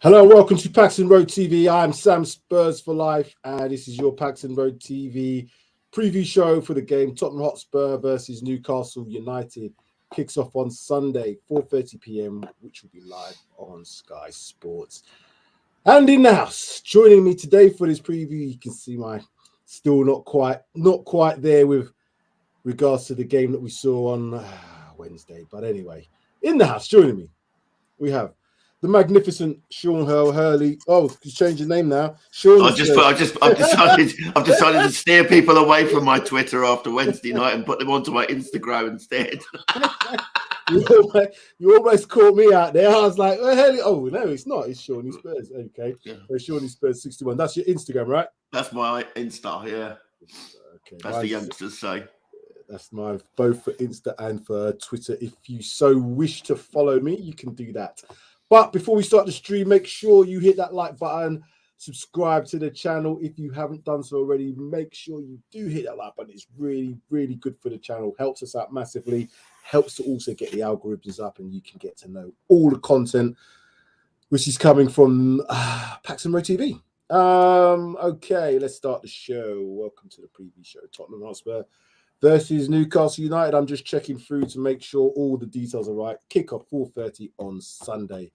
Hello, welcome to PAXTON Road TV. I'm Sam Spurs for Life, and this is your PAXTON Road TV preview show for the game Tottenham Hotspur versus Newcastle United. Kicks off on Sunday, 4:30 p.m, which will be live on Sky Sports. And in the house, joining me today for this preview, you can see my still not quite there with regards to the game that we saw on Wednesday. But anyway, in the house, joining me, we have the magnificent Sean Hurley. Oh, he's changed his name now. Sean. I've decided to steer people away from my Twitter after Wednesday night and put them onto my Instagram instead. You almost caught me out there. I was like, oh no, it's not. It's Shawnee Spurs. Okay, yeah. Shawnee Spurs 61. That's your Instagram, right? That's my Insta. Yeah. Okay. That's the youngsters say. That's mine, both for Insta and for Twitter. If you so wish to follow me, you can do that. But before we start the stream, make sure you hit that like button, subscribe to the channel. If you haven't done so already, make sure you do hit that like button. It's really, really good for the channel. Helps us out massively. Helps to also get the algorithms up, and you can get to know all the content which is coming from PAXTON Road TV. Okay, let's start the show. Welcome to the preview show. Tottenham Hotspur versus Newcastle United. I'm just checking through to make sure all the details are right. Kickoff 4:30 on Sunday.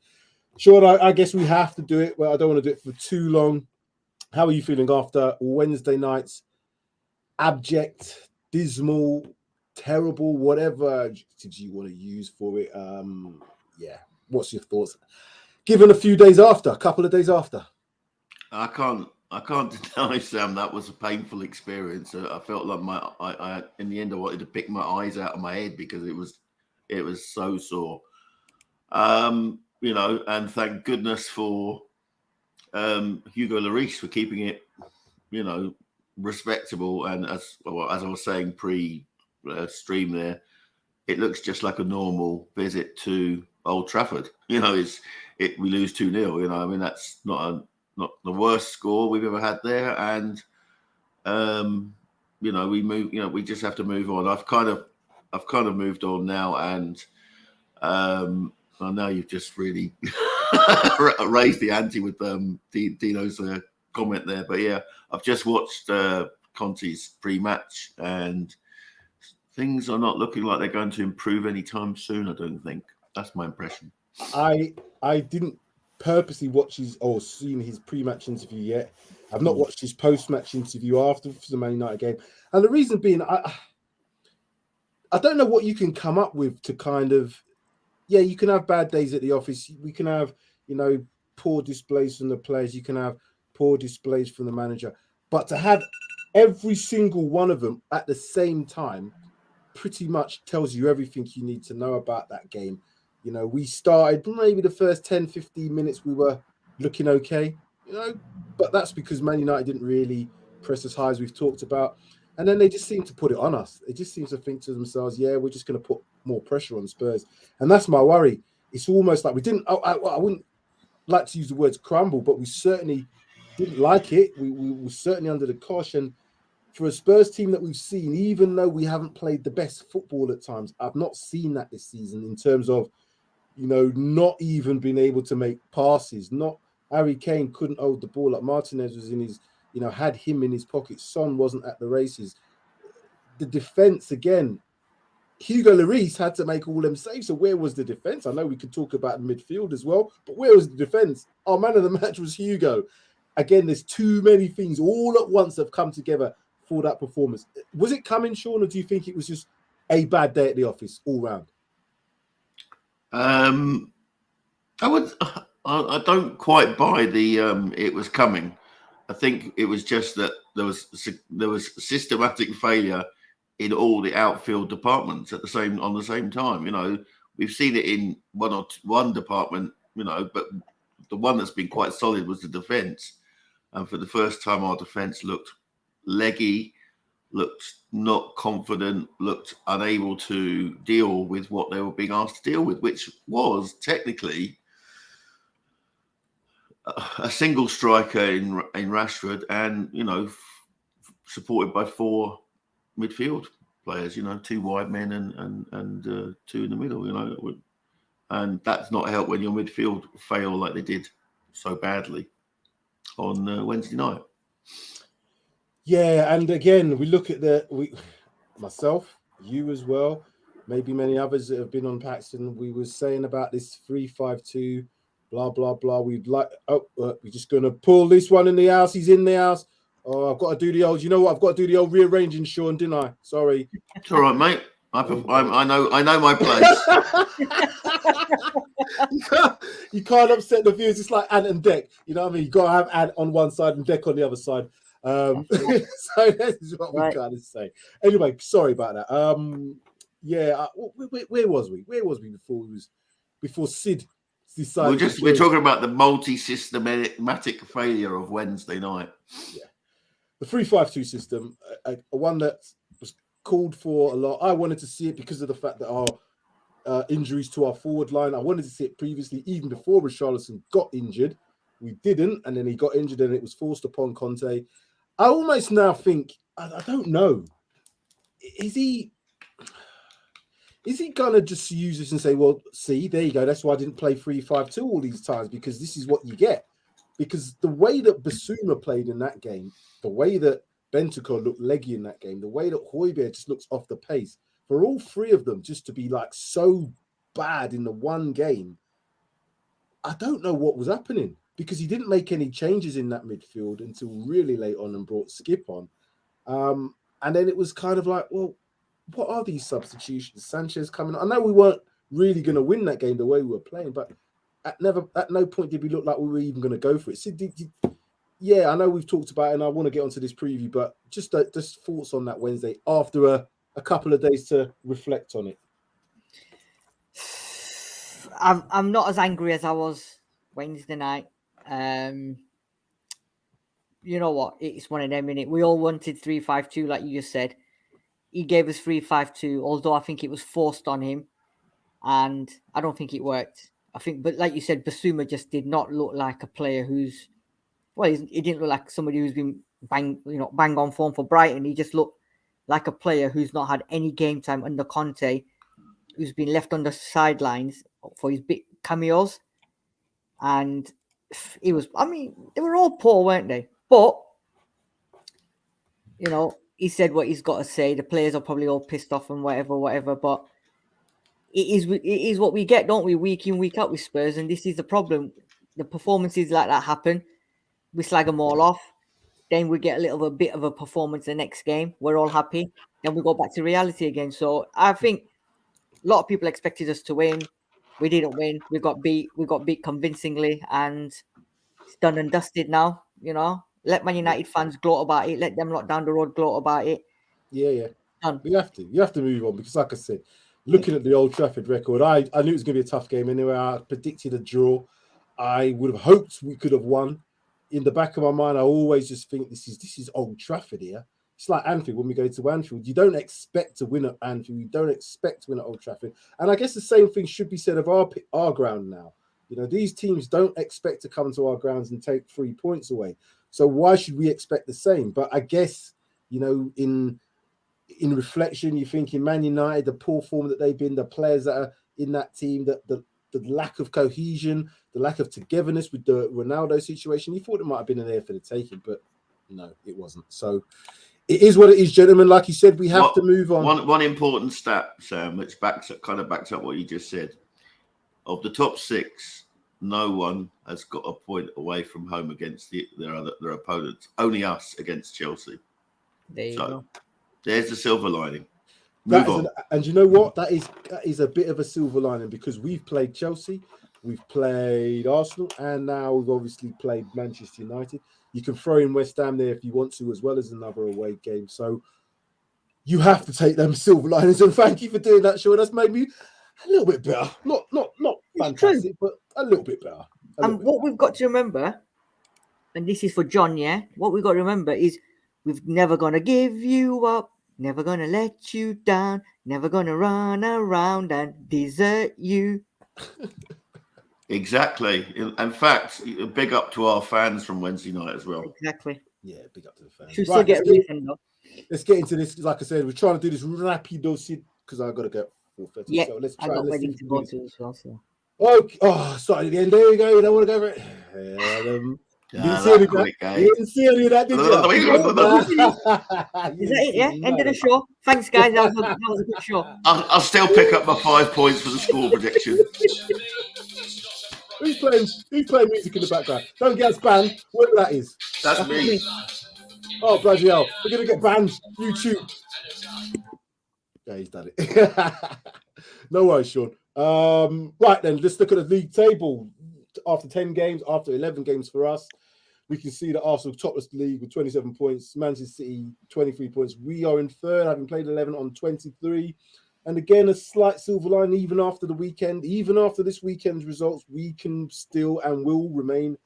Sure, I guess we have to do it, but I don't want to do it for too long. How are you feeling after Wednesday night's abject, dismal, terrible, whatever adjectives you want to use for it? Yeah, what's your thoughts? Given a couple of days after. I can't deny, Sam, that was a painful experience. I felt like I in the end I wanted to pick my eyes out of my head because it was so sore. And thank goodness for Hugo Lloris for keeping it, respectable. And as I was saying pre-stream there, it looks just like a normal visit to Old Trafford. We lose 2-0. I mean, that's not the worst score we've ever had there, and we move. We just have to move on. I've kind of moved on now, and I know you've just really raised the ante with Dino's comment there. But yeah, I've just watched Conte's pre-match, and things are not looking like they're going to improve anytime soon. I don't think. That's my impression. I didn't purposely watch seen his pre-match interview yet. I've not watched his post-match interview after the Man United game, and the reason being, I don't know what you can come up with to kind of, you can have bad days at the office. We can have poor displays from the players. You can have poor displays from the manager, but to have every single one of them at the same time pretty much tells you everything you need to know about that game. We started maybe the first 10, 15 minutes, we were looking okay, but that's because Man United didn't really press as high as we've talked about. And then they just seem to put it on us. They just seem to think to themselves, we're just going to put more pressure on Spurs. And that's my worry. It's almost like we didn't, I wouldn't like to use the words crumble, but we certainly didn't like it. We were certainly under the caution. For a Spurs team that we've seen, even though we haven't played the best football at times, I've not seen that this season in terms of, not even being able to make passes. Not Harry Kane couldn't hold the ball up. Martinez was in his, had him in his pocket. Son wasn't at the races. The defense, again, Hugo Lloris had to make all them saves. So where was the defense? I know we could talk about midfield as well, but where was the defense? Our man of the match was Hugo. Again, there's too many things all at once have come together for that performance. Was it coming, Sean, or do you think it was just a bad day at the office all round? I don't quite buy the it was coming. I think it was just that there was systematic failure in all the outfield departments on the same time. We've seen it in one department, but the one that's been quite solid was the defense. And for the first time, our defense looked leggy, looked not confident, looked unable to deal with what they were being asked to deal with, which was technically a single striker in Rashford and, supported by 4 midfield players, 2 wide men and 2 in the middle, and that's not helped when your midfield fail like they did so badly on Wednesday night. Yeah, and again, we look at myself, you as well, maybe many others that have been on Paxton. We were saying about this 3-5-2, blah blah blah. We're just gonna pull this one in the house. He's in the house. Oh, I've got to do the old. You know what? I've got to do the old rearranging, Sean, didn't I? Sorry. It's all right, mate. I know my place. You can't upset the viewers. It's like Ant and Dec. You know what I mean? You got to have Ant on one side and Dec on the other side. So this is what we kind of say. Anyway, sorry about that. Where was we? Where was we before Sid decided? We're talking about the multi-systematic failure of Wednesday night. Yeah, the 3-5-2 system, one that was called for a lot. I wanted to see it because of the fact that our injuries to our forward line. I wanted to see it previously, even before Richarlison got injured. We didn't, and then he got injured, and it was forced upon Conte. I almost now think, I don't know, is he gonna just use this and say, well, see, there you go, that's why I didn't play 3-5-2 all these times, because this is what you get. Because the way that Basuma played in that game, the way that Bentancur looked leggy in that game, the way that Højbjerg just looks off the pace, for all three of them just to be like so bad in the one game, I don't know what was happening, because he didn't make any changes in that midfield until really late on and brought Skip on. And then it was kind of like, well, what are these substitutions? Sanchez coming on. I know we weren't really going to win that game the way we were playing, but at no point did we look like we were even going to go for it. So yeah, I know we've talked about it, and I want to get onto this preview, but just thoughts on that Wednesday after a couple of days to reflect on it. I'm not as angry as I was Wednesday night. You know what? It's one of them, innit? We all wanted 3-5-2, like you just said. He gave us 3-5-2, although I think it was forced on him, and I don't think it worked. I think, but like you said, Basuma just did not look like a player who's, well, he didn't look like somebody who's been bang on form for Brighton. He just looked like a player who's not had any game time under Conte, who's been left on the sidelines for his big cameos. And it was, I mean, they were all poor, weren't they? But, you know, he said what he's got to say. The players are probably all pissed off and whatever. But it is what we get, don't we? Week in, week out with Spurs. And this is the problem. The performances like that happen. We slag them all off. Then we get a bit of a performance the next game. We're all happy. Then we go back to reality again. So I think a lot of people expected us to win. We didn't win. We got beat. We got beat convincingly. And it's done and dusted now, you know. Let Man United fans gloat about it. Let them lot down the road gloat about it. Yeah. Done. You have to move on, because like I said, looking at the Old Trafford record, I knew it was going to be a tough game anyway. I predicted a draw. I would have hoped we could have won. In the back of my mind, I always just think this is Old Trafford here. It's like Anfield. When we go to Anfield, you don't expect to win at Anfield. You don't expect to win at Old Trafford. And I guess the same thing should be said of our ground now. You know, these teams don't expect to come to our grounds and take 3 points away. So why should we expect the same? But I guess, you know, in reflection, you think in Man United, the poor form that they've been, the players that are in that team, the lack of cohesion, the lack of togetherness with the Ronaldo situation, you thought it might have been in there for the taking, but no, it wasn't. So it is what it is, gentlemen. Like you said, we have to move on. One important stat, Sam, which backs up what you just said. Of the top 6, no one has got a point away from home against their opponents. Only us against Chelsea. There you go. There's the silver lining. Move on. And you know what? That is a bit of a silver lining, because we've played Chelsea, we've played Arsenal, and now we've obviously played Manchester United. You can throw in West Ham there if you want to, as well as another away game. So you have to take them silver linings, and thank you for doing that, Sean. That's made me a little bit better. Not fantastic, but a little bit better. We've got to remember, and this is for John, yeah? What we've got to remember is we're never going to give you up, never going to let you down, never going to run around and desert you. Exactly. In fact, big up to our fans from Wednesday night as well. Exactly. Yeah, big up to the fans. Should still get a refund, though. Let's get into this. Like I said, we're trying to do this rapido, because I've got to go 4:30. Yeah, so let's I try. got wedding to go to as well. So. Oh, starting at the end. There we go. You don't want to go for it. You didn't see any of that? You didn't see any of that, did you? Is that it? Yeah. End of the show. Thanks, guys. That was a good show. I'll still pick up my 5 points for the score prediction. Who's playing music in the background? Don't get us banned. Whatever that is. That's me. Oh, bloody hell. We're going to get banned. YouTube. Yeah, he's done it. No worries, Sean. Right then, let's look at the league table. After 10 games, after 11 games for us, we can see that Arsenal tops the league with 27 points, Manchester City 23 points. We are in third, having played 11 on 23. And again, a slight silver line, even after the weekend, even after this weekend's results, we can still and will remain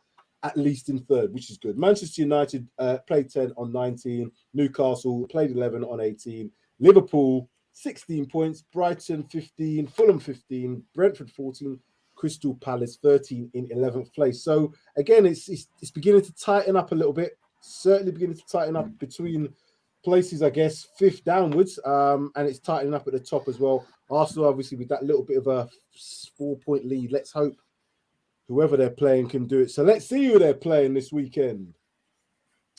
at least in third, which is good. Manchester United played 10 on 19. Newcastle played 11 on 18. Liverpool 16 points. Brighton 15. Fulham 15. Brentford 14. Crystal Palace 13 in 11th place. So again, it's beginning to tighten up a little bit. Certainly beginning to tighten up between places, I guess, 5th downwards, and it's tightening up at the top as well. Arsenal, obviously, with that little bit of a 4-point lead. Let's hope whoever they're playing can do it. So let's see who they're playing this weekend.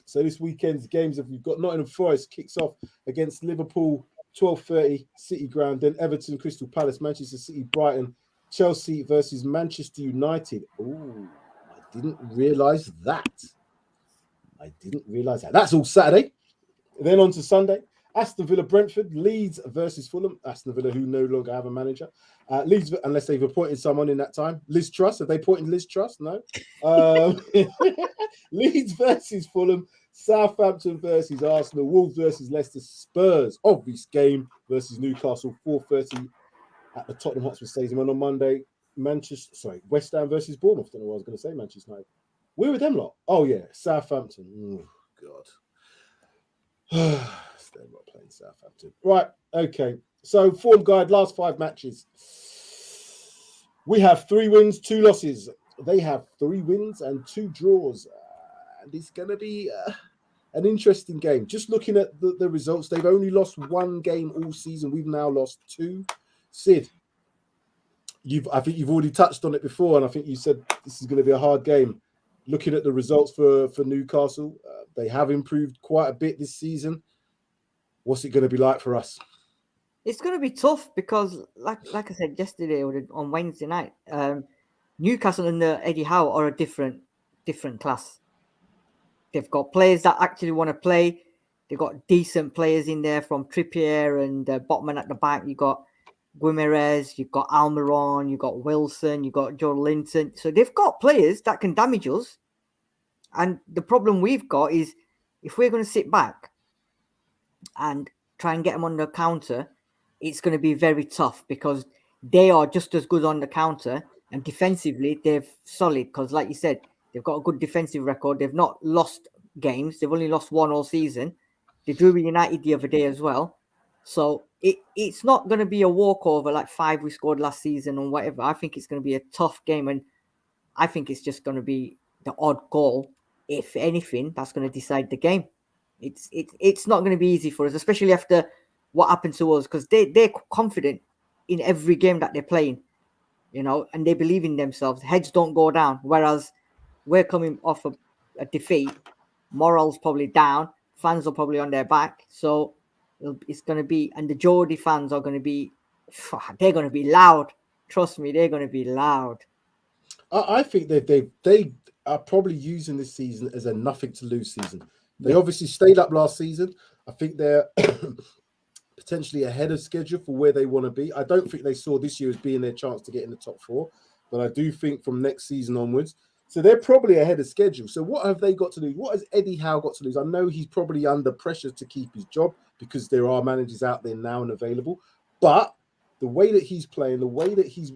So this weekend's games, we've got Nottingham Forest kicks off against Liverpool, 12:30 City Ground. Then Everton, Crystal Palace, Manchester City, Brighton, Chelsea versus Manchester United. Oh, I didn't realise that. That's all Saturday. Then on to Sunday. Aston Villa, Brentford, Leeds versus Fulham. Aston Villa, who no longer have a manager. Leeds, unless they've appointed someone in that time. Liz Truss, have they appointed Liz Truss? No. Leeds versus Fulham. Southampton versus Arsenal. Wolves versus Leicester. Spurs, obvious game, versus Newcastle, 4:30 at the Tottenham Hotspur Stadium. And on Monday, West Ham versus Bournemouth. Don't know what I was going to say, Manchester United. Where were them lot? Oh, yeah, Southampton. Oh, God. They're not playing Southampton. Right, okay. So, form guide, last 5 matches. We have 3 wins, 2 losses. They have 3 wins and 2 draws. And it's going to be an interesting game. Just looking at the results, they've only lost 1 game all season. We've now lost 2. Sid, I think you've already touched on it before, and I think you said this is going to be a hard game. Looking at the results for Newcastle, they have improved quite a bit this season. What's it going to be like for us? It's going to be tough because, like I said yesterday or on Wednesday night, Newcastle and Eddie Howe are a different class. They've got players that actually want to play. They've got decent players in there from Trippier and Botman at the back. You got Guimarães, you've got Almiron, you've got Wilson, you've got Joe Linton. So they've got players that can damage us. And the problem we've got is if we're going to sit back and try and get them on the counter, it's going to be very tough because they are just as good on the counter. And defensively, they're solid because, like you said, they've got a good defensive record. They've not lost games. They've only lost 1 all season. They drew with United the other day as well. So it's not going to be a walkover like 5 we scored last season or whatever. I think it's going to be a tough game, and I think it's just going to be the odd goal, if anything, that's going to decide the game. It's not going to be easy for us, especially after what happened to us, because they're confident in every game that they're playing, and they believe in themselves. Heads don't go down, whereas we're coming off a defeat. Morale's probably down. Fans are probably on their back. So it's going to be, and the Jodi fans are going to be, they're going to be loud. Trust me, they're going to be loud. I think they are probably using this season as a nothing to lose season. They obviously stayed up last season. I think they're potentially ahead of schedule for where they want to be. I don't think they saw this year as being their chance to get in the top 4, but I do think from next season onwards. So they're probably ahead of schedule. So what have they got to lose? What has Eddie Howe got to lose? I know he's probably under pressure to keep his job because there are managers out there now and available. But the way that he's playing, the way that he's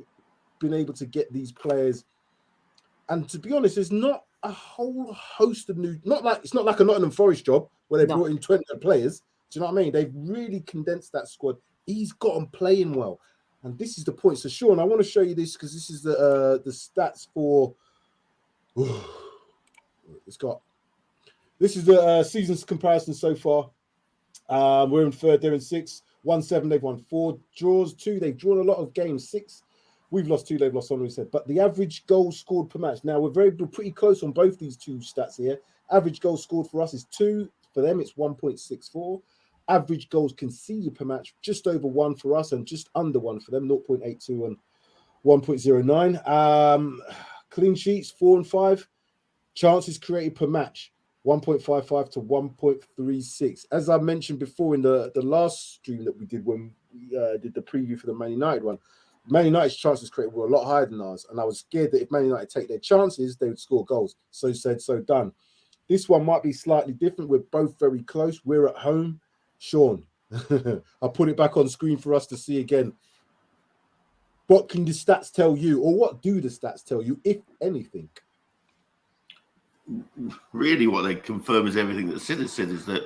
been able to get these players, and to be honest, there's not a whole host of new. It's not like a Nottingham Forest job where they brought in 20 players. Do you know what I mean? They've really condensed that squad. He's got them playing well, and this is the point. So, Sean, I want to show you this because this is the stats for. This is the season's comparison so far. We're in third, they're in 6th. 1-7, they've won 4 draws, 2. They've drawn a lot of games, 6 We've lost 2, they've lost 1, we said. But the average goal scored per match. Now, we're pretty close on both these two stats here. Average goals scored for us is 2. For them, it's 1.64. Average goals conceded per match, just over 1 for us and just under 1 for them, 0.82 and 1.09. Clean sheets, 4 and 5. Chances created per match, 1.55 to 1.36. As I mentioned before in the last stream that we did when we did the preview for the Man United one, Man United's chances created were a lot higher than ours. And I was scared that if Man United take their chances, they would score goals. So said, so done. This one might be slightly different. We're both very close. We're at home. Sean, I'll put it back on screen for us to see again. What can the stats tell you, or what do the stats tell you, if anything? Really, what they confirm is everything that Sid has said, is that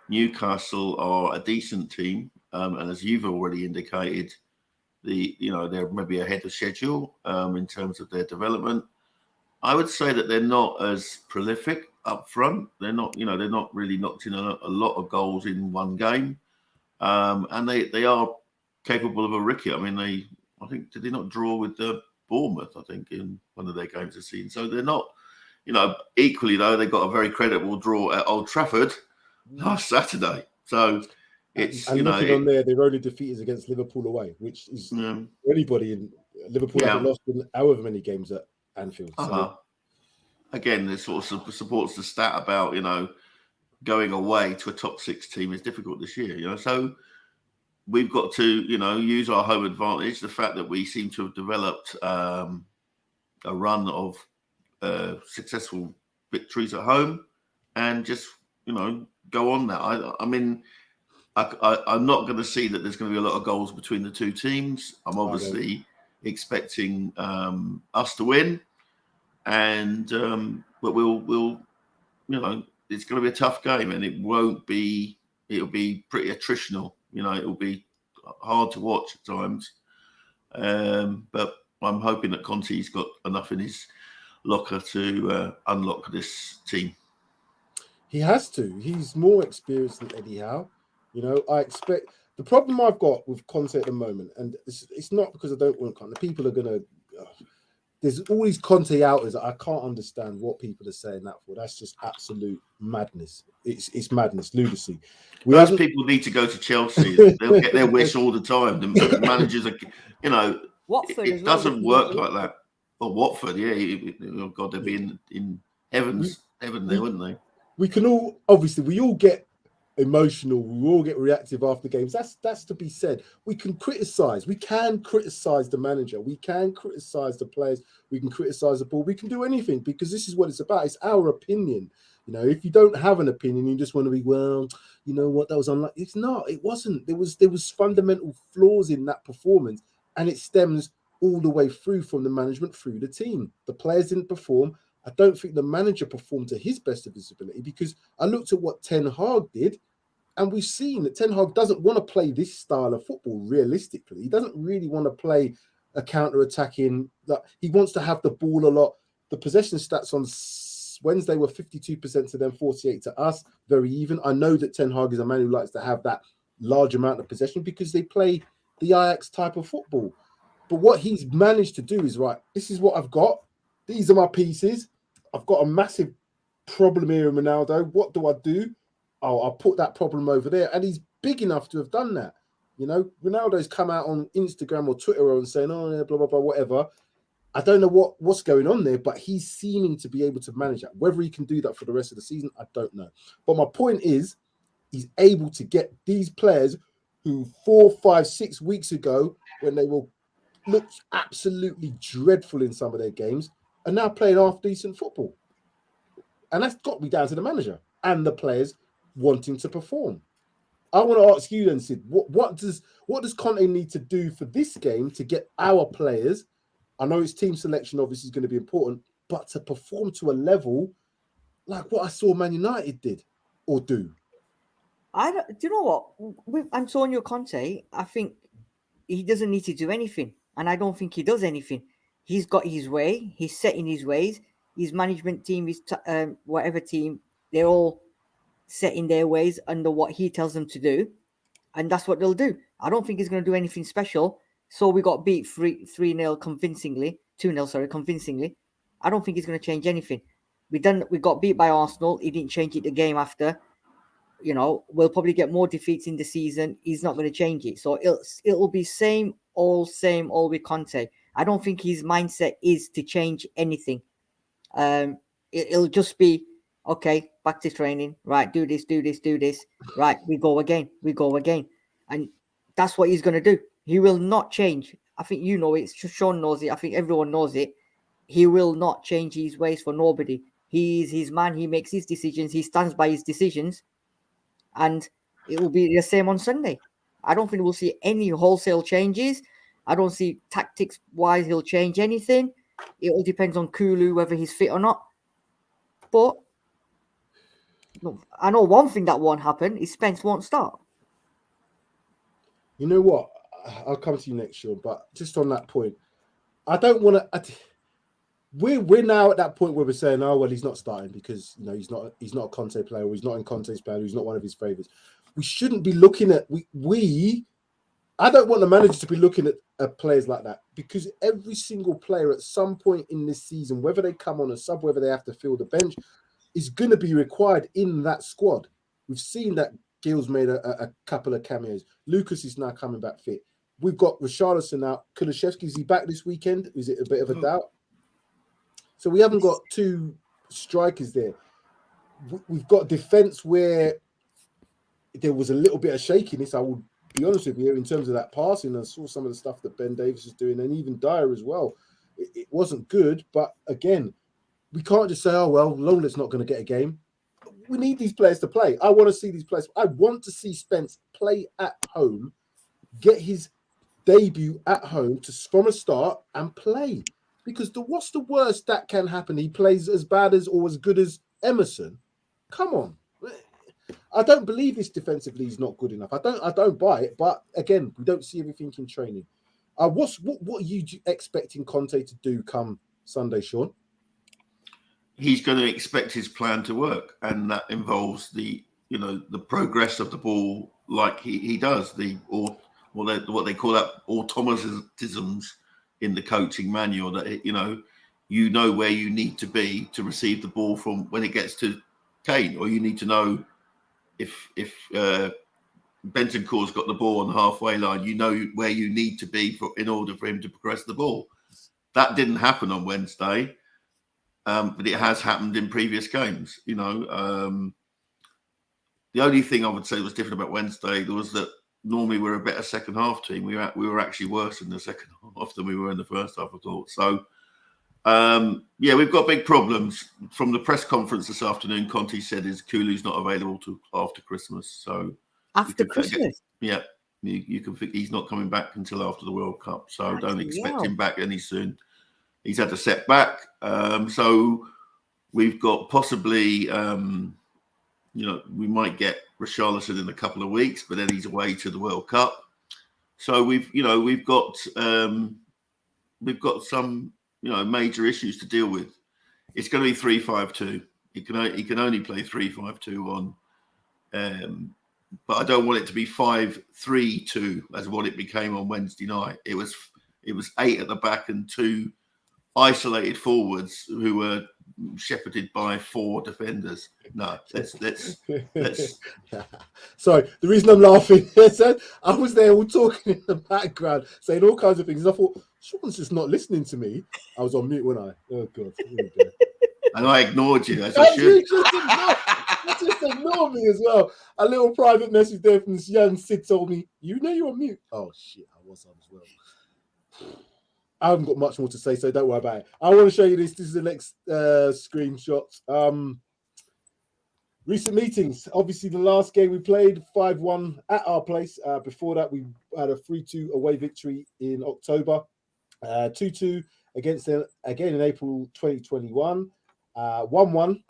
Newcastle are a decent team. And as you've already indicated, they're maybe ahead of schedule in terms of their development. I would say that they're not as prolific up front. They're not really knocked in a lot of goals in one game, and they are capable of a ricket. I mean, I think did they not draw with the Bournemouth? I think in one of their games this season. So they're not, equally though they got a very credible draw at Old Trafford last Saturday. So. Looking on there, their only defeat is against Liverpool away, which is anybody in Liverpool haven't lost in however many games at Anfield. So. Again, this sort of supports the stat about going away to a top 6 team is difficult this year. So we've got to use our home advantage. The fact that we seem to have developed a run of successful victories at home, and just go on that. I mean. I'm not going to see that there's going to be a lot of goals between the two teams. I'm obviously expecting us to win, but we'll it's going to be a tough game, and it'll be pretty attritional. It'll be hard to watch at times. But I'm hoping that Conte's got enough in his locker to unlock this team. He has to. He's more experienced than Eddie Howe. I expect the problem I've got with Conte at the moment, and it's not because I don't want Conte. People are gonna. There's all these Conte outers. I can't understand what people are saying that for. That's just absolute madness. It's madness, lunacy. Those people need to go to Chelsea. They'll get their wish all the time. The managers are, Watford it doesn't work like that. Well, Watford, yeah. Oh God, they'd be in heaven there, wouldn't they? We can all we all get emotional, we all get reactive after games. That's to be said. We can criticize the manager, we can criticize the players, we can criticize the ball, we can do anything, because this is what it's about. It's our opinion. If you don't have an opinion, you just want to be, well, you know what, that was unlike. It's not, it wasn't. There was fundamental flaws in that performance, and it stems all the way through from the management through the team. The players didn't perform. I don't think the manager performed to his best of his ability, because I looked at what Ten Hag did, and we've seen that Ten Hag doesn't want to play this style of football realistically. He doesn't really want to play a counter-attacking. He wants to have the ball a lot. The possession stats on Wednesday were 52% to them, 48% to us, very even. I know that Ten Hag is a man who likes to have that large amount of possession because they play the Ajax type of football. But what he's managed to do is, right, this is what I've got. These are my pieces. I've got a massive problem here in Ronaldo. What do I do? Oh, I'll put that problem over there. And he's big enough to have done that. Ronaldo's come out on Instagram or Twitter and saying, oh, yeah, blah, blah, blah, whatever. I don't know what's going on there, but he's seeming to be able to manage that. Whether he can do that for the rest of the season, I don't know. But my point is, he's able to get these players who 4, 5, 6 weeks ago, when they looked absolutely dreadful in some of their games, are now playing half-decent football. And that's got to be down to the manager and the players wanting to perform. I want to ask you then, Sid, what does Conte need to do for this game to get our players, I know his team selection obviously is going to be important, but to perform to a level like what I saw Man United did or do? Do you know what? With Antonio Conte, I think he doesn't need to do anything. And I don't think he does anything. He's got his way. He's set in his ways. His management team, his whatever team, they're all set in their ways under what he tells them to do. And that's what they'll do. I don't think he's going to do anything special. So we got beat 3-0 convincingly, 2-0, sorry, convincingly. I don't think he's going to change anything. We got beat by Arsenal. He didn't change it the game after. You know, we'll probably get more defeats in the season. He's not going to change it. So it'll be same old with Conte. I don't think his mindset is to change anything. It'll just be, okay, back to training. Right, do this. Right, we go again. And that's what he's going to do. He will not change. I think you know it. Sean knows it. I think everyone knows it. He will not change his ways for nobody. He is his man. He makes his decisions. He stands by his decisions. And it will be the same on Sunday. I don't think we'll see any wholesale changes. I don't see tactics-wise he'll change anything. It all depends on Kulu, whether he's fit or not. But I know one thing that won't happen is Spence won't start. You know what? I'll come to you next, Sean. But just on that point, I don't want to. We're now at that point where we're saying, oh well, he's not starting because he's not a Conte player, or he's not in Conte's plan, or he's not one of his favourites. We shouldn't be looking at I don't want the manager to be looking at players like that, because every single player at some point in this season, whether they come on a sub, whether they have to fill the bench, is going to be required in that squad. We've seen that Gil's made a couple of cameos. Lucas is now coming back fit. We've got Richarlison out. Kulusevski, is he back this weekend? Is it a bit of a doubt? So we haven't got two strikers there. We've got defence where there was a little bit of shakiness, I will be honest with you, in terms of that passing. I saw some of the stuff that Ben Davies is doing, and even Dyer as well. It wasn't good, but again, we can't just say, oh, well, Longlet's not going to get a game. We need these players to play. I want to see these players. I want to see Spence play at home, get his debut at home from a start and play. Because what's the worst that can happen? He plays as bad as or as good as Emerson. Come on. I don't believe this defensively is not good enough. I don't buy it. But again, we don't see everything in training. What are you expecting Conte to do come Sunday, Sean? He's going to expect his plan to work, and that involves the progress of the ball, like he does, what they call that automatisms in the coaching manual, that you know where you need to be to receive the ball from when it gets to Kane, or you need to know if Bentancur's got the ball on the halfway line, you know where you need to be in order for him to progress the ball. That didn't happen on Wednesday, but it has happened in previous games. The only thing I would say was different about Wednesday was that normally we're a better second half team. We were actually worse in the second half than we were in the first half, I thought. So, we've got big problems. From the press conference this afternoon, Conte said Kulu's not available till after Christmas. So after Christmas? You can think he's not coming back until after the World Cup. So don't expect him back any soon. He's had a setback. So we've got possibly, we might get Richarlison in a couple of weeks, but then he's away to the World Cup. So we've got some major issues to deal with. It's going to be 3-5-2. He can only play 3-5-2 on, but I don't want it to be 5-3-2 as what it became on Wednesday night. It was 8 at the back and 2 isolated forwards who were shepherded by 4 defenders. No, let's. Sorry, the reason I'm laughing is I was there all talking in the background, saying all kinds of things. I thought, Sean's just not listening to me. I was on mute, wasn't I? Oh, God. And I ignored you, as I should. You just ignored me as well. A little private message there from this young Sid told me, you know you're on mute. Oh, shit, I was on as well. I haven't got much more to say, so don't worry about it. I want to show you this. This is the next screenshot. Recent meetings. Obviously, the last game we played 5-1 at our place. Before that, we had a 3-2 away victory in October. 2-2 against them again in April 2021. 1-1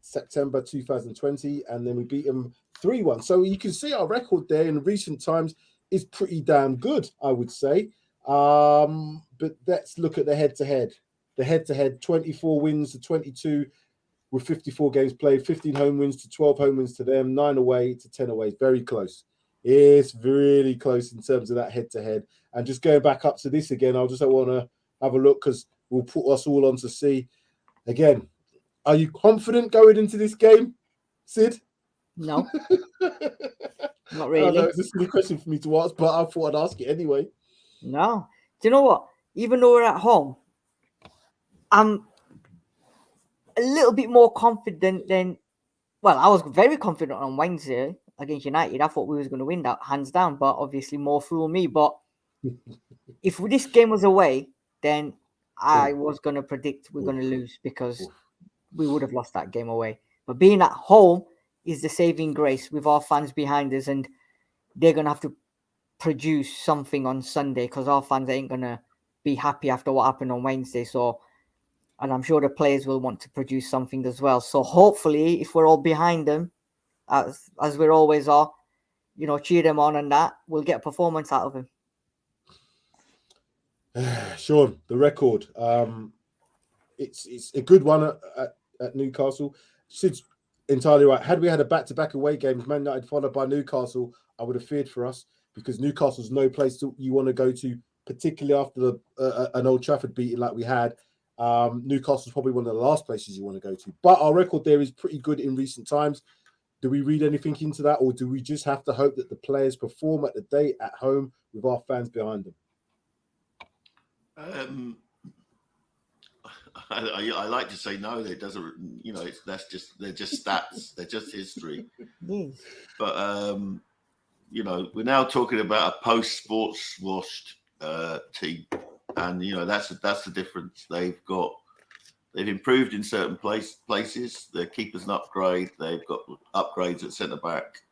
September 2020, and then we beat them 3-1. So you can see our record there in recent times is pretty damn good, I would say. But let's look at the head-to-head. The head-to-head, 24 wins to 22 with 54 games played, 15 home wins to 12 home wins to them, 9 away to 10 away. Very close. It's really close in terms of that head-to-head. And just going back up to this again, I want to have a look because we'll put us all on to see. Again, are you confident going into this game, Sid? No, not I really. know it's a silly question for me to ask, but I thought I'd ask it anyway. No. Do you know what? Even though we're at home, I'm a little bit more confident than... Well, I was very confident on Wednesday against United. I thought we was going to win that hands down, but obviously more fool me. But if this game was away, then I was going to predict we're going to lose because we would have lost that game away. But being at home is the saving grace with our fans behind us, and they're going to have to produce something on Sunday because our fans ain't going to be happy after what happened on Wednesday. So, and I'm sure the players will want to produce something as well. So hopefully, if we're all behind them, as we always are, you know, cheer them on and that, we'll get a performance out of them. Sean, the record. It's a good one at Newcastle. Sid's entirely right. Had we had a back-to-back away games, Man United followed by Newcastle, I would have feared for us because Newcastle's no place you want to go to, particularly after an Old Trafford beating like we had. Newcastle's probably one of the last places you want to go to. But our record there is pretty good in recent times. Do we read anything into that, or do we just have to hope that the players perform at the day at home with our fans behind them? I like to say no. It doesn't. You know, they're just stats. They're just history. Yes. But you know, we're now talking about a post-sports washed team, and you know that's the difference. They've improved in certain places. Their keeper's an upgrade. They've got upgrades at centre back.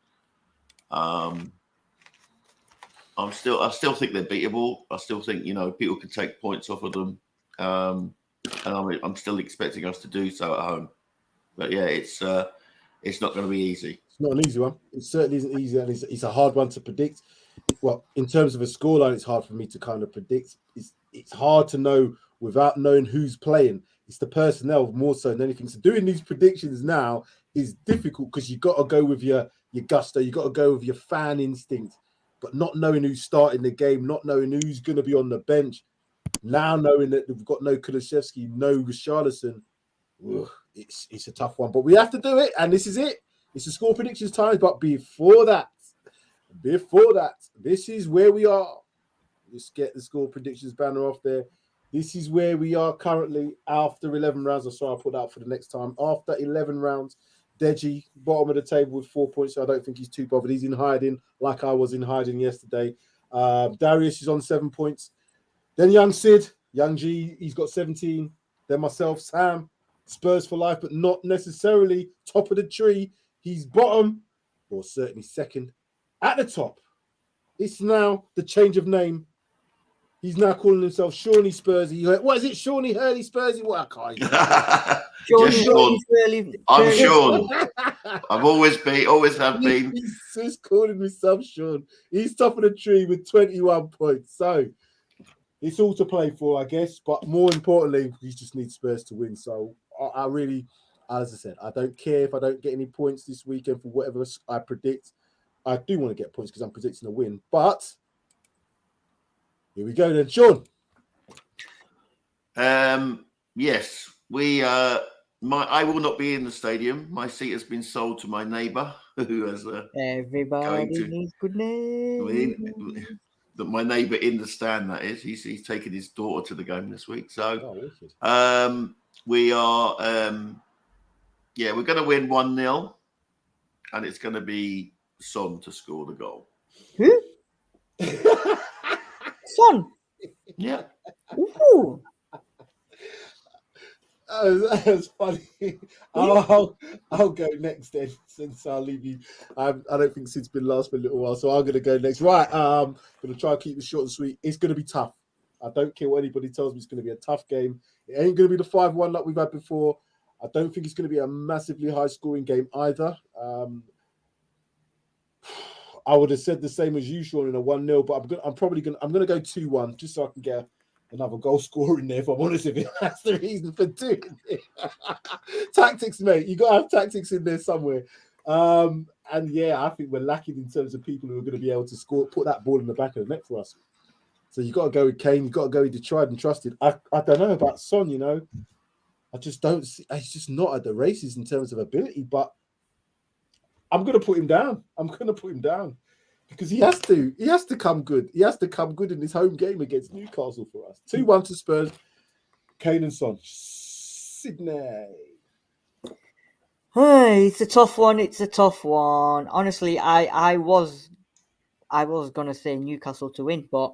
I still think they're beatable. I still think, you know, people can take points off of them. And I'm still expecting us to do so at home. But yeah, it's not going to be easy. It's not an easy one. It certainly isn't easy, and it's a hard one to predict. Well, in terms of a scoreline, it's hard for me to kind of predict. It's hard to know without knowing who's playing. It's the personnel more so than anything. So doing these predictions now is difficult because you got to go with your gusto. You got to go with your fan instinct. But not knowing who's starting the game, not knowing who's going to be on the bench, now knowing that we've got no Kulusevski, no Richarlison, it's a tough one. But we have to do it, and this is it. It's the score predictions time. But before that, this is where we are. Let's get the score predictions banner off there. This is where we are currently after 11 rounds. I saw I put out for the next time. After 11 rounds, Deji, bottom of the table with 4 points. So I don't think he's too bothered. He's in hiding like I was in hiding yesterday. Darius is on 7 points. Then young Sid, young G, he's got 17. Then myself, Sam, Spurs for life, but not necessarily top of the tree. He's bottom, or certainly second. At the top, it's now the change of name. He's now calling himself Shawnee Spursy. What is it? Shawnee Hurley Spursy? What? I can't. I'm Sean. I've always have been. He's just calling himself Sean. He's top of the tree with 21 points. So it's all to play for, I guess. But more importantly, we just need Spurs to win. So I really, as I said, I don't care if I don't get any points this weekend for whatever I predict. I do want to get points because I'm predicting a win. But here we go then, Sean. Yes, I will not be in the stadium. My seat has been sold to my neighbour, who has everybody needs good name. My neighbour in the stand, that is. He's taken his daughter to the game this week. So we are we're going to win 1-0, and it's going to be Son to score the goal. Who? Son. Yeah. Ooh. That's funny. I'll go next then, since I'll leave you. I don't think Sid's been last for a little while, so I'm going to go next. Right, I'm going to try and keep it short and sweet. It's going to be tough. I don't care what anybody tells me. It's going to be a tough game. It ain't going to be the 5-1 like we've had before. I don't think it's going to be a massively high-scoring game either. I would have said the same as you, Sean, in a 1-0, but I'm going to go 2-1 just so I can get another goal scorer in there. If I'm honest with you, that's the reason for doing it. Tactics, mate. You got to have tactics in there somewhere. And And yeah, I think we're lacking in terms of people who are going to be able to score, put that ball in the back of the net for us. So you got to go with Kane. You got to go with the tried and trusted. I don't know about Son. You know, I just don't see. He's just not at the races in terms of ability. But I'm going to put him down. I'm going to put him down because he has to. He has to come good. He has to come good in his home game against Newcastle for us. 2-1 to Spurs. Kane and Son. Sydney. Hey, it's a tough one. It's a tough one. Honestly, I was gonna say Newcastle to win, but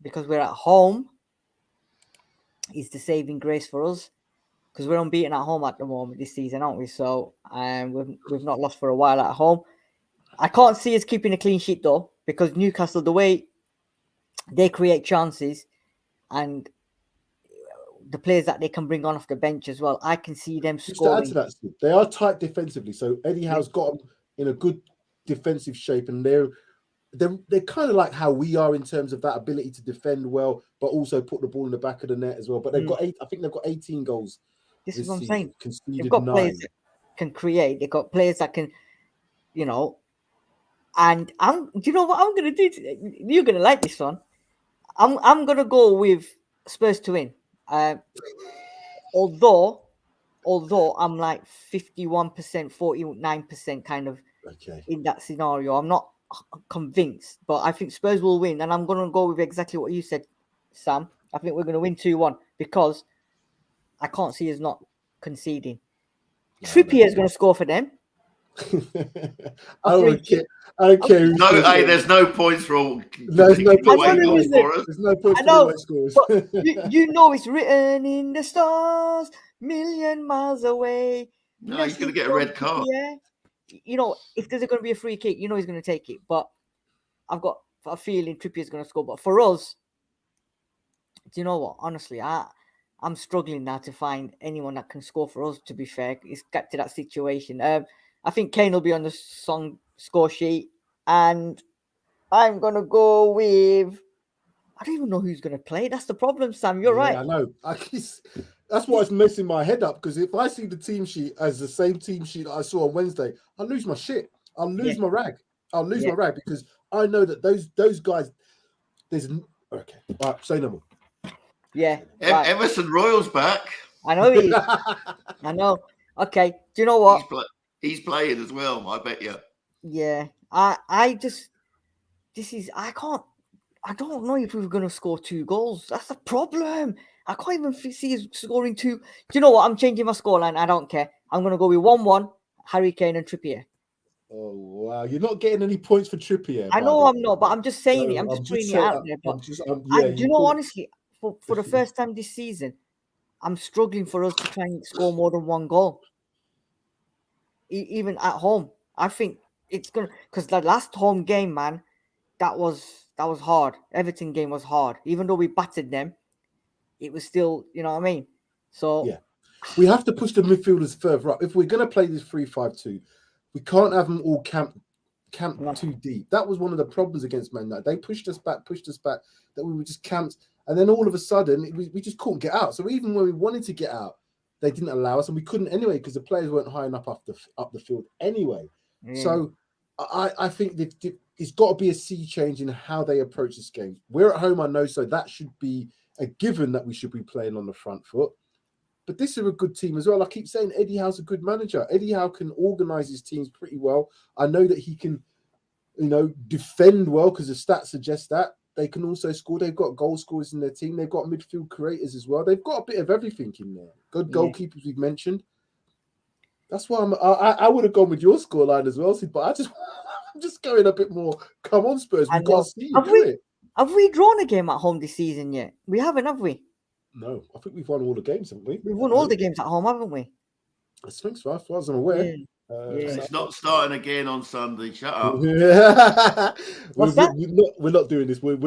because we're at home, it's the saving grace for us. Because we're unbeaten at home at the moment this season, aren't we? So we've not lost for a while at home. I can't see us keeping a clean sheet though, because Newcastle, the way they create chances and the players that they can bring on off the bench as well, I can see them Just to add scoring. to that, they are tight defensively. So Eddie Howe's got them in a good defensive shape, and they're kind of like how we are in terms of that ability to defend well, but also put the ball in the back of the net as well. But they've got I think they've got 18 goals. This is what I'm saying. Conceded They've got 9. players that can create. They've got players that can, you know. And do you know what I'm gonna do? You're gonna like this one. I'm gonna go with Spurs to win. Although I'm like 51%, 49% kind of in that scenario. I'm not convinced, but I think Spurs will win, and I'm gonna go with exactly what you said, Sam. I think we're gonna win 2-1 because I can't see us not conceding. Trippier is gonna score for them. I don't care. No, hey, there's no points for all. There's no points I know, but you know it's written in the stars, million miles away. No, he's going to get a red card. You know, if there's going to be a free kick, you know he's going to take it. But I've got a feeling Trippier's going to score. But for us, do you know what? Honestly, I'm struggling now to find anyone that can score for us. To be fair, it's got to that situation. I think Kane will be on the score sheet, and I'm gonna go with. I don't even know who's gonna play. That's the problem, Sam. You're right. I know. That's why it's messing my head up. Because if I see the team sheet as the same team sheet that I saw on Wednesday, I'll lose my shit. I'll lose my rag. I'll lose my rag because I know that those guys. There's okay. All right, say no more. Yeah. Right. Emerson Royal's back. I know he is. I know. Okay. Do you know what? He's playing as well, I bet you. Yeah. I don't know if we're going to score 2 goals. That's the problem. I can't even see us scoring 2. Do you know what? I'm changing my scoreline. I don't care. I'm going to go with 1-1, Harry Kane and Trippier. Oh, wow. You're not getting any points for Trippier. I know I'm not, but I'm just saying it. I'm just putting it out there. But do you know, honestly, for the first time this season, I'm struggling for us to try and score more than 1 goal. Even at home. I think it's going to... Because the last home game, man, that was hard. Everton game was hard. Even though we battered them, it was still, you know what I mean? So... Yeah. We have to push the midfielders further up. If we're going to play this 3-5-2, we can't have them all camped too deep. That was one of the problems against Man United. They pushed us back, that we were just camped. And then all of a sudden, we just couldn't get out. So even when we wanted to get out, they didn't allow us. And we couldn't anyway because the players weren't high enough up the field anyway. Yeah. So I think it's got to be a sea change in how they approach this game. We're at home, I know, so that should be a given that we should be playing on the front foot. But this is a good team as well. I keep saying Eddie Howe's a good manager. Eddie Howe can organise his teams pretty well. I know that he can, defend well because the stats suggest that. They can also score. They've got goal scorers in their team. They've got midfield creators as well. They've got a bit of everything in there. Good goalkeepers we've mentioned. That's why I would have gone with your scoreline as well, but I'm just going a bit more. Come on, Spurs. We can't see you do it. Have we drawn a game at home this season yet? We haven't, have we? No, I think we've won all the games, haven't we? We've won all the games at home, haven't we? I think so, as far as I'm aware. It's not starting again on Sunday. Shut up. We're not doing this. We've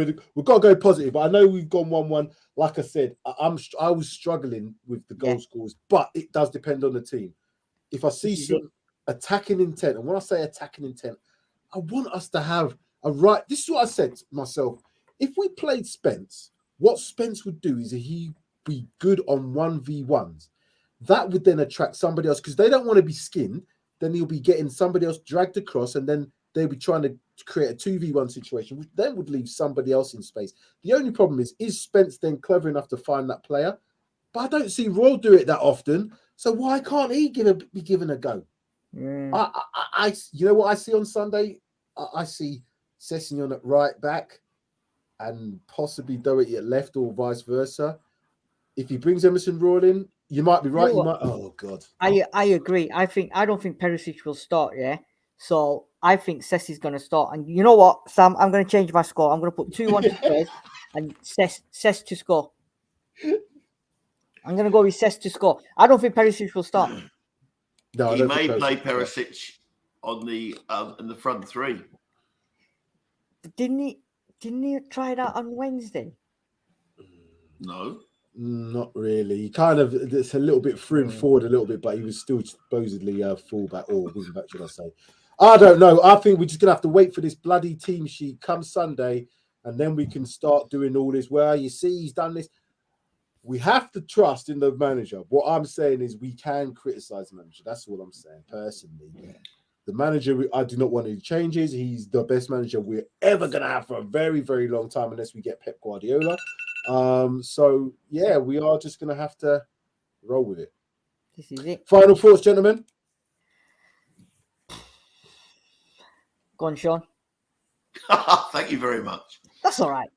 got to go positive. But I know we've gone 1-1. Like I said, I was struggling with the goal scores, but it does depend on the team. If I see some attacking intent, and when I say attacking intent, I want us to have a right. This is what I said to myself. If we played Spence, what Spence would do is he'd be good on 1v1s. That would then attract somebody else because they don't want to be skinned. then he'll be getting somebody else dragged across, and then they'll be trying to create a 2v1 situation, which then would leave somebody else in space. The only problem is Spence then clever enough to find that player? But I don't see Royal do it that often. So why can't he be given a go? I you know what I see on Sunday? I see Sessegnon at right back and possibly Doherty at left or vice versa. If he brings Emerson Royal in, you might be right. You might. Oh God. I agree. I don't think Perisic will start. Yeah. So I think Cess is going to start. And you know what, Sam? I'm going to change my score. I'm going to put 2-1 to Spurs and Cess to score. I'm going to go with Cess to score. I don't think Perisic will start. No, he may play Perisic on the in the front three. Didn't he try that on Wednesday? No. Not really. He kind of, it's a little bit threw him forward a little bit, but he was still supposedly fullback or wingback, should I say. I don't know. I think we're just going to have to wait for this bloody team sheet come Sunday, and then we can start doing all this. Well, you see, he's done this. We have to trust in the manager. What I'm saying is we can criticize the manager. That's all I'm saying, personally. The manager, I do not want any changes. He's the best manager we're ever going to have for a very, very long time unless we get Pep Guardiola. So, yeah, we are just going to have to roll with it. This is it. Final thoughts, gentlemen? Go on, Sean. Thank you very much. That's all right.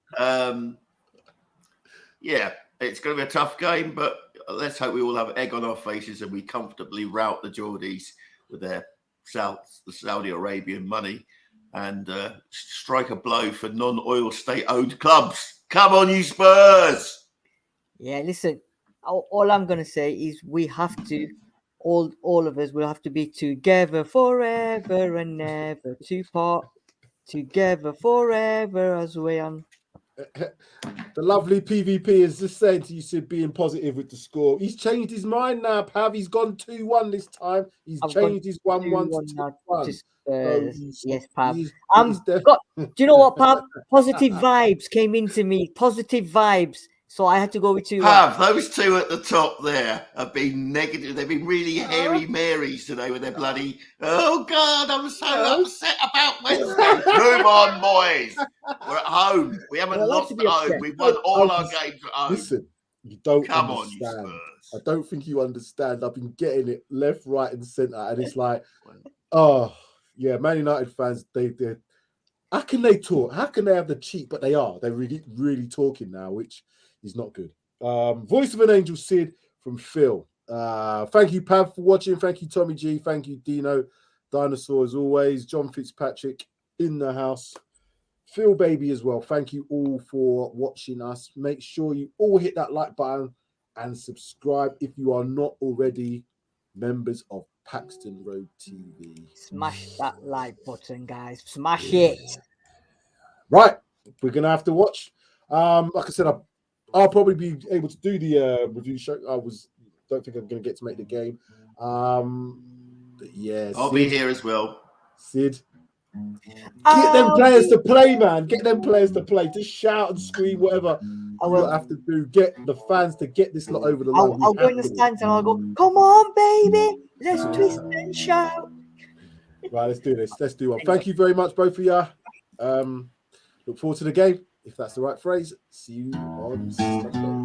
Yeah, it's going to be a tough game, but let's hope we all have egg on our faces and we comfortably rout the Geordies with their Saudi Arabian money and strike a blow for non-oil state-owned clubs. Come on, you Spurs! Yeah, listen, all I'm going to say is we have to, all of us will have to be together forever and never to part. Together forever as we on. The lovely PvP has just said you should be positive with the score. He's changed his mind now, Pav. He's gone 2-1 this time. He's changed his 1-1 to 2-1. Yes, Pav. Do you know what, Pav? Positive vibes came into me. Positive vibes. So I had to go with 2-1. Pav, those two at the top there have been negative. They've been really hairy Marys today with their bloody, oh, God, I'm so upset about Wednesday. Move on, boys. We're at home. We haven't lost at home. We've won all our games at home. Listen, you don't Come understand. on, you Spurs. I don't think you understand. I've been getting it left, right, and centre. And it's like, oh, yeah, Man United fans, they how can they talk? How can they have the cheek? But they are. They're really, really talking now, which is not good. Voice of an Angel, Sid from Phil. Thank you, Pav, for watching. Thank you, Tommy G. Thank you, Dino. Dinosaur, as always. John Fitzpatrick in the house. Phil Baby as well. Thank you all for watching us. Make sure you all hit that like button and subscribe if you are not already members of Paxton Road TV. Smash that like button, guys. Smash it. Right. We're going to have to watch. Like I said, I'll probably be able to do the review show. Don't think I'm going to get to make the game. But yeah, I'll be here as well. Sid, get them players to play, man. Get them players to play. Just shout and scream, whatever you have to do. Get the fans to get this lot over the line. I'll go in the stands and I'll go, come on, baby. Let's twist and shout. Right, let's do this. Let's do one. Thank you very much, both of you. Look forward to the game, if that's the right phrase. See you on Sunday.